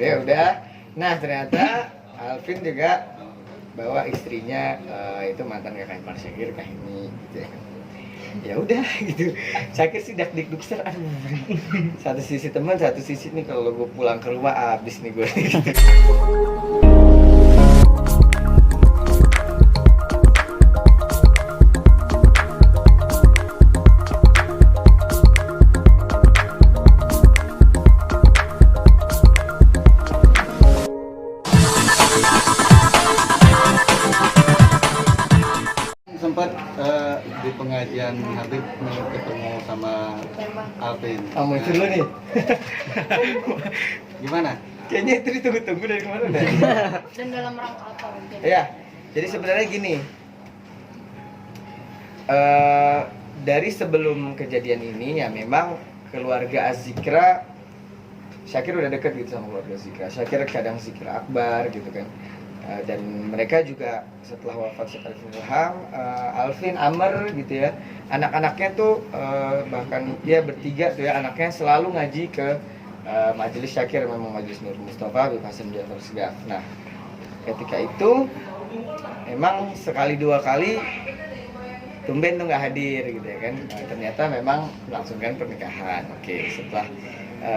akhirnya udah. Nah ternyata Alvin juga bawa istrinya, itu mantan kakak ipar Syakir, Kak ini gitu ya. Ya udah gitu. Syakir sih dak dikdukser, aduh. Satu sisi teman, satu sisi nih kalau gue pulang ke rumah abis nih gue gitu. Sempat di pengajian Habib ketemu sama Alvin. Kamu itu dulu nih. Gimana? Kayaknya itu ditunggu-tunggu dari kemarin deh. Dan dalam rangka apa mungkin? Ya, jadi sebenarnya gini. Dari sebelum kejadian ini ya memang keluarga Az-Zikra, Syakir udah deket gitu sama keluarga Zikra. Syakir kadang Zikir Akbar gitu kan. Dan mereka juga setelah wafat Syekh Ilham, Alvin, Amr gitu ya, anak-anaknya tuh bahkan dia bertiga tuh ya, anaknya selalu ngaji ke majelis Syakir, memang majelis Nur Mustafa Habib Hasan Ja'far Segaf. Nah ketika itu memang sekali dua kali tumben tuh nggak hadir gitu ya kan. Ternyata memang melangsungkan pernikahan. Oke, setelah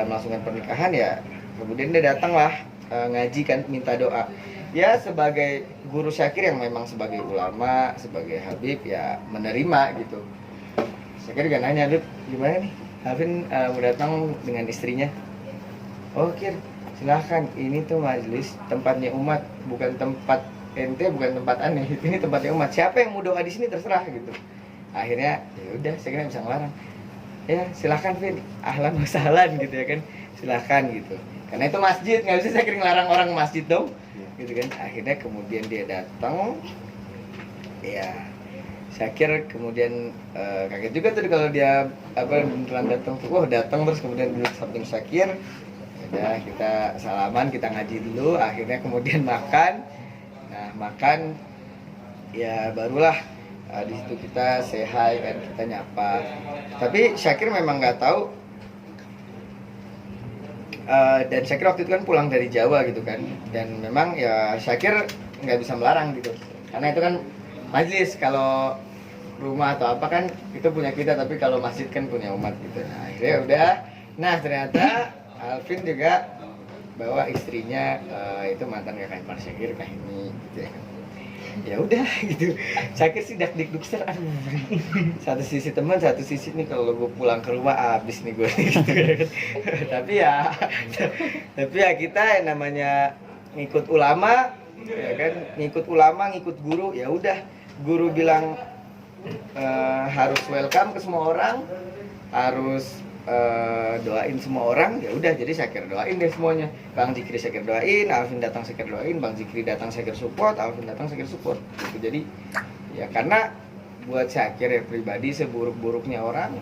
melangsungkan pernikahan ya kemudian dia datang lah, ngaji kan, minta doa. Ya sebagai guru Syakir yang memang sebagai ulama, sebagai Habib ya menerima gitu. Syakir juga nanya, Habib gimana nih? Alvin mau datang dengan istrinya. Oh Kir, silahkan, ini tuh majelis tempatnya umat, bukan tempat ente, bukan tempat aneh. Ini tempatnya umat. Siapa yang mau doa di sini terserah gitu. Akhirnya ya udah, saya kira bisa ngelarang. Ya silahkan Vin, ahlan wa sahlan gitu ya kan. Silahkan gitu. Karena itu masjid, nggak bisa saya kira ngelarang orang ke masjid dong. Gitu kan. Akhirnya kemudian dia datang. Ya Syakir kemudian kaget juga tuh kalau dia beneran datang tuh. Wah datang terus kemudian duduk samping Syakir. Ya kita salaman, kita ngaji dulu. Akhirnya kemudian makan. Nah makan ya barulah di situ kita say hi kan, kita nyapa. Tapi Syakir memang nggak tahu. Dan Syakir waktu itu kan pulang dari Jawa gitu kan, dan memang ya Syakir nggak bisa melarang gitu, karena itu kan majlis, kalau rumah atau apa kan itu punya kita, tapi kalau masjid kan punya umat gitu. Nah akhirnya udah. Nah ternyata Alvin juga bawa istrinya, itu mantan kakak ipar Syakir, Kak ini gitu ya. Ya udah gitu. Syakir sih dak dikdukser, aduh. Satu sisi teman, satu sisi nih kalau gue pulang ke rumah abis nih gue gitu ya. tapi ya kita yang namanya ngikut ulama ya kan, ngikut ulama, ngikut guru, ya udah. Guru bilang harus welcome ke semua orang, harus doain semua orang, ya udah. Jadi Syakir doain deh semuanya. Bang Zikri Syakir doain, Alvin datang Syakir doain, Bang Zikri datang Syakir support, Alvin datang Syakir support gitu. Jadi ya karena buat Syakir ya pribadi, seburuk-buruknya orang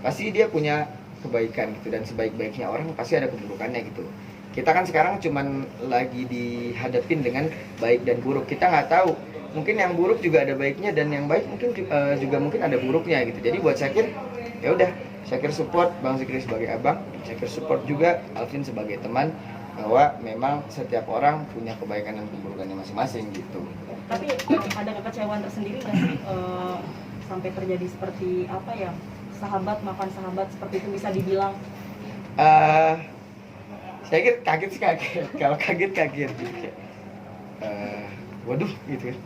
pasti dia punya kebaikan gitu, dan sebaik-baiknya orang pasti ada keburukannya gitu. Kita kan sekarang cuman lagi dihadapin dengan baik dan buruk, kita nggak tahu, mungkin yang buruk juga ada baiknya, dan yang baik mungkin juga mungkin ada buruknya gitu. Jadi buat Syakir ya udah, Syakir support Bang Zikri sebagai abang, Syakir support juga Alvin sebagai teman, bahwa memang setiap orang punya kebaikan dan keburukannya masing-masing gitu. Tapi ada kekecewaan tersendiri nggak sih sampai terjadi seperti apa ya, sahabat makan sahabat seperti itu bisa dibilang? Syakir kaget sih, kaget. Kalau kaget gitu. Waduh gitu kan.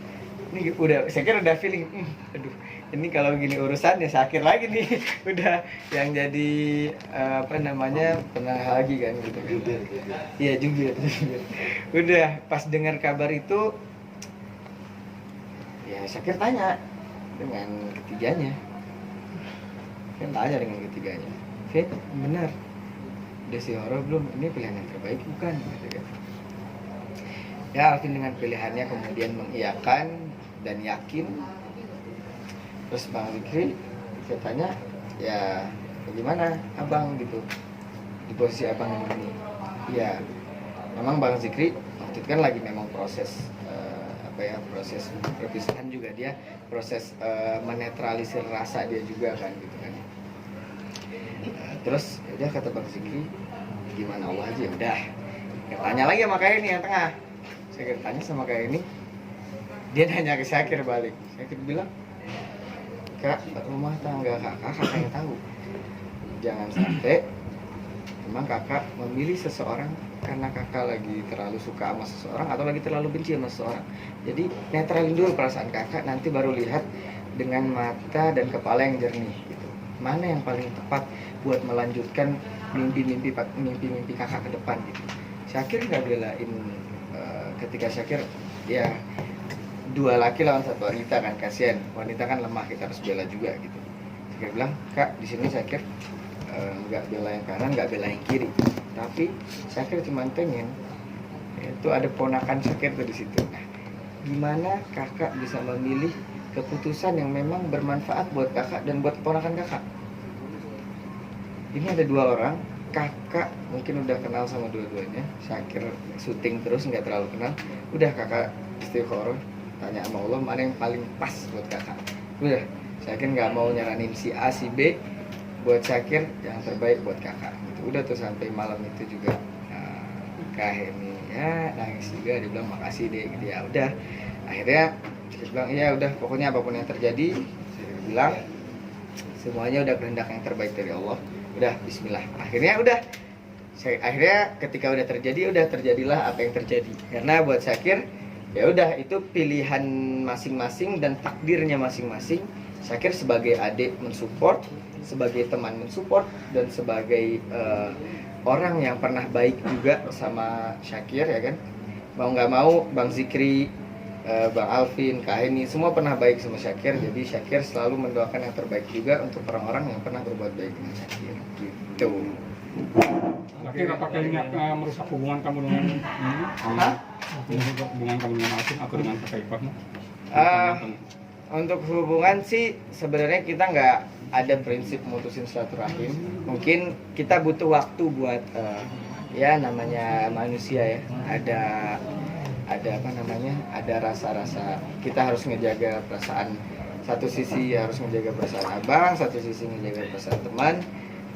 Ini udah, Syakir udah feeling, aduh ini kalau gini urusan ya Syakir lagi nih. Udah yang jadi penengah lagi kan gitu kan. Iya juga. Udah pas dengar kabar itu ya Syakir tanya dengan ketiganya. Fit, benar udah si Horo belum? Ini pilihan yang terbaik bukan? Gitu kan. Ya Alvin dengan pilihannya kemudian mengiyakan dan yakin. Terus Bang Zikri saya tanya, ya bagaimana abang gitu di posisi abang ini? Ya memang Bang Zikri waktu itu kan lagi memang proses proses perpisahan juga, dia proses menetralisir rasa dia juga kan gitu kan. Terus ya udah kata Bang Zikri, gimana Allah aja, udah Tanya lagi sama kayak ini yang tengah. Syakir tanya sama kayak ini, dia nanya ke Syakir balik. Syakir bilang, Kak, rumah tangga kakak yang tahu. Jangan sampai memang kakak memilih seseorang karena kakak lagi terlalu suka sama seseorang atau lagi terlalu benci sama seseorang. Jadi netralin dulu perasaan kakak, nanti baru lihat dengan mata dan kepala yang jernih gitu. Mana yang paling tepat buat melanjutkan mimpi kakak ke depan gitu. Syakir nggak belain ketika Syakir ya dua laki lawan satu wanita kan, kasihan wanita kan lemah, kita harus bela juga gitu. Syakir bilang, Kak di sini Syakir nggak bela yang kanan, nggak bela yang kiri, tapi Syakir cuma pengen itu ada ponakan Syakir tuh di situ. Nah, gimana kakak bisa memilih keputusan yang memang bermanfaat buat kakak dan buat keponakan kakak? Ini ada dua orang, kakak mungkin udah kenal sama dua-duanya. Syakir syuting terus nggak terlalu kenal, udah kakak istikharah tanya sama Allah mana yang paling pas buat kakak. Udah, Syakir nggak mau nyaranin si A si B, buat Syakir yang terbaik buat kakak gitu. Udah tuh sampai malam itu juga Kak Hemi ya nangis juga, dia bilang makasih deh gitu ya. Udah akhirnya dia bilang iya udah pokoknya apapun yang terjadi, saya bilang semuanya udah kehendak yang terbaik dari Allah. Udah bismillah. Akhirnya ketika udah terjadilah apa yang terjadi. Karena buat Syakir ya udah itu pilihan masing-masing dan takdirnya masing-masing. Syakir sebagai adik mensupport, sebagai teman mensupport, dan sebagai orang yang pernah baik juga sama Syakir ya kan. Mau nggak mau Bang Zikri, Bang Alvin, Kak Heni semua pernah baik sama Syakir. Jadi Syakir selalu mendoakan yang terbaik juga untuk orang-orang yang pernah berbuat baik dengan Syakir gitu. Tapi apakah ini merusak hubungan kamu dengan ini? Merusak hubungan kamu dengan Alvin atau dengan kakak iparmu? Untuk hubungan sih sebenarnya kita nggak ada prinsip mutusin silaturahim. Mungkin kita butuh waktu buat ya namanya manusia ya. Ada rasa-rasa kita harus ngejaga perasaan, satu sisi harus ngejaga perasaan abang, satu sisi ngejaga perasaan teman.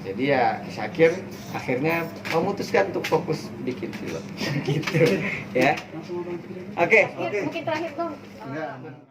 Jadi ya Syakir akhirnya memutuskan untuk fokus bikin film gitu ya. Oke. Mungkin terakhir dong. Enggak.